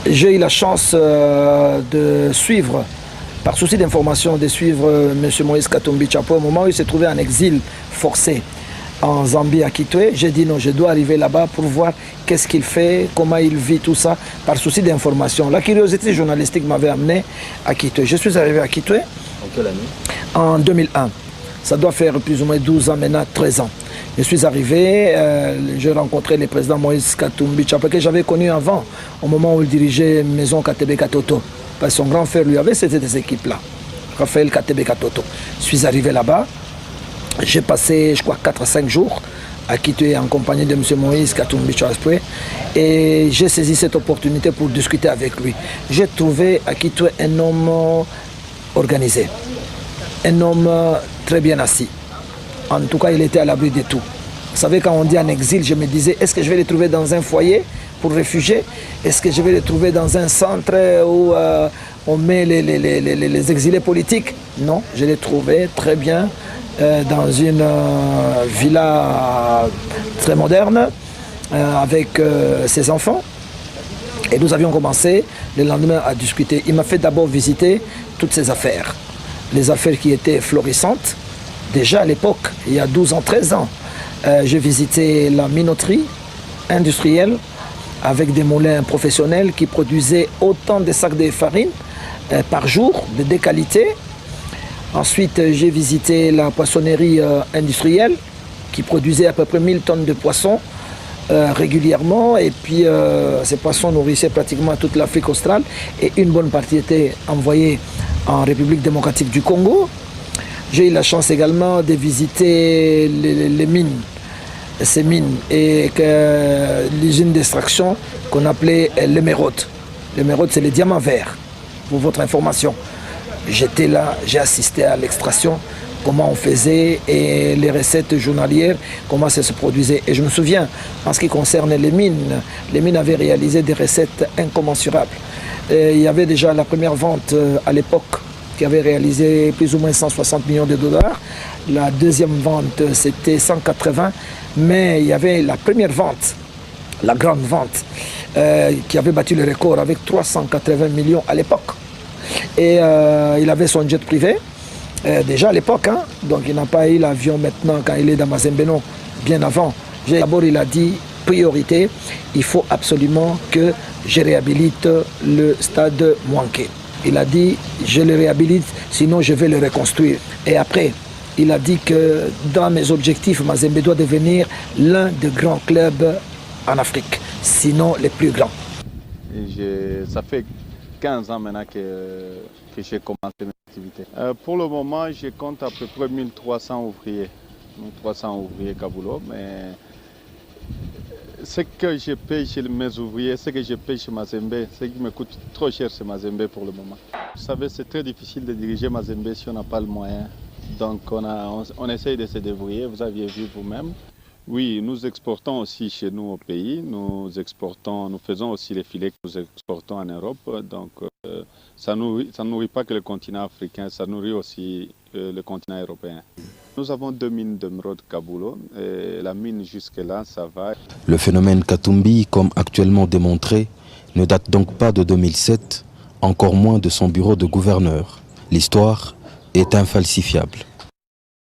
J'ai eu la chance de suivre, par souci d'information, de suivre M. Moïse Katumbi Tshapwe au moment où il s'est trouvé en exil forcé en Zambie, à Kitwe. J'ai dit non, je dois arriver là-bas pour voir qu'est-ce qu'il fait, comment il vit, tout ça, par souci d'information. La curiosité journalistique m'avait amené à Kitwe. Je suis arrivé à Kitwe. En quelle année? En 2001. Ça doit faire plus ou moins 12 ans maintenant, 13 ans. Je suis arrivé, j'ai rencontré le président Moïse Katumbi Tshapwe que j'avais connu avant, au moment où il dirigeait Maison Katebe Katoto. Parce que son grand frère lui avait cédé des équipes-là, Raphaël Katebe Katoto. Je suis arrivé là-bas, j'ai passé, je crois, 4 à 5 jours à Kitwe en compagnie de M. Moïse Katumbi Tshapwe et j'ai saisi cette opportunité pour discuter avec lui. J'ai trouvé à Kitwe un homme organisé, un homme très bien assis. En tout cas, il était à l'abri de tout. Vous savez, quand on dit en exil, je me disais, est-ce que je vais les trouver dans un foyer pour réfugiés? Est-ce que je vais les trouver dans un centre où on met les exilés politiques? Non, je les trouvais très bien dans une villa très moderne avec ses enfants. Et nous avions commencé le lendemain à discuter. Il m'a fait d'abord visiter toutes ses affaires. Les affaires qui étaient florissantes. Déjà à l'époque, il y a 12 ans, 13 ans, j'ai visité la minoterie industrielle avec des moulins professionnels qui produisaient autant de sacs de farine par jour, de qualité. Ensuite, j'ai visité la poissonnerie industrielle qui produisait à peu près 1000 tonnes de poissons régulièrement. Et puis, ces poissons nourrissaient pratiquement toute l'Afrique australe et une bonne partie était envoyée en République démocratique du Congo. J'ai eu la chance également de visiter les mines, ces mines, et l'usine d'extraction qu'on appelait l'émeraude. L'émeraude, c'est les diamants verts, pour votre information. J'étais là, j'ai assisté à l'extraction, comment on faisait, et les recettes journalières, comment ça se produisait. Et je me souviens, en ce qui concerne les mines avaient réalisé des recettes incommensurables. Et il y avait déjà la première vente à l'époque, qui avait réalisé plus ou moins 160 millions de dollars. La deuxième vente, c'était 180, mais il y avait la première vente, la grande vente, qui avait battu le record avec 380 millions à l'époque. Et il avait son jet privé, déjà à l'époque, hein, donc il n'a pas eu l'avion maintenant quand il est dans Mazembe, non, bien avant. D'abord, il a dit, priorité, il faut absolument que je réhabilite le stade Mwanké. Il a dit, je le réhabilite, sinon je vais le reconstruire. Et après, il a dit que dans mes objectifs, Mazembe doit devenir l'un des grands clubs en Afrique, sinon les plus grands. Ça fait 15 ans maintenant que j'ai commencé mes activités. Pour le moment, je compte à peu près 1300 ouvriers. 1300 ouvriers Kabulo, mais ce que je paye chez mes ouvriers, ce que je paye chez Mazembe, ce qui me coûte trop cher chez Mazembe pour le moment. Vous savez, c'est très difficile de diriger Mazembe si on n'a pas le moyen. Donc on essaye de se débrouiller, vous aviez vu vous-même. Oui, nous exportons aussi chez nous au pays, nous faisons aussi les filets que nous exportons en Europe. Donc ça ne nourrit pas que le continent africain, ça nourrit aussi le continent européen. Nous avons 2 mines d'émeraude Kabulo et la mine jusque-là, ça va. Le phénomène Katumbi, comme actuellement démontré, ne date donc pas de 2007, encore moins de son bureau de gouverneur. L'histoire est infalsifiable.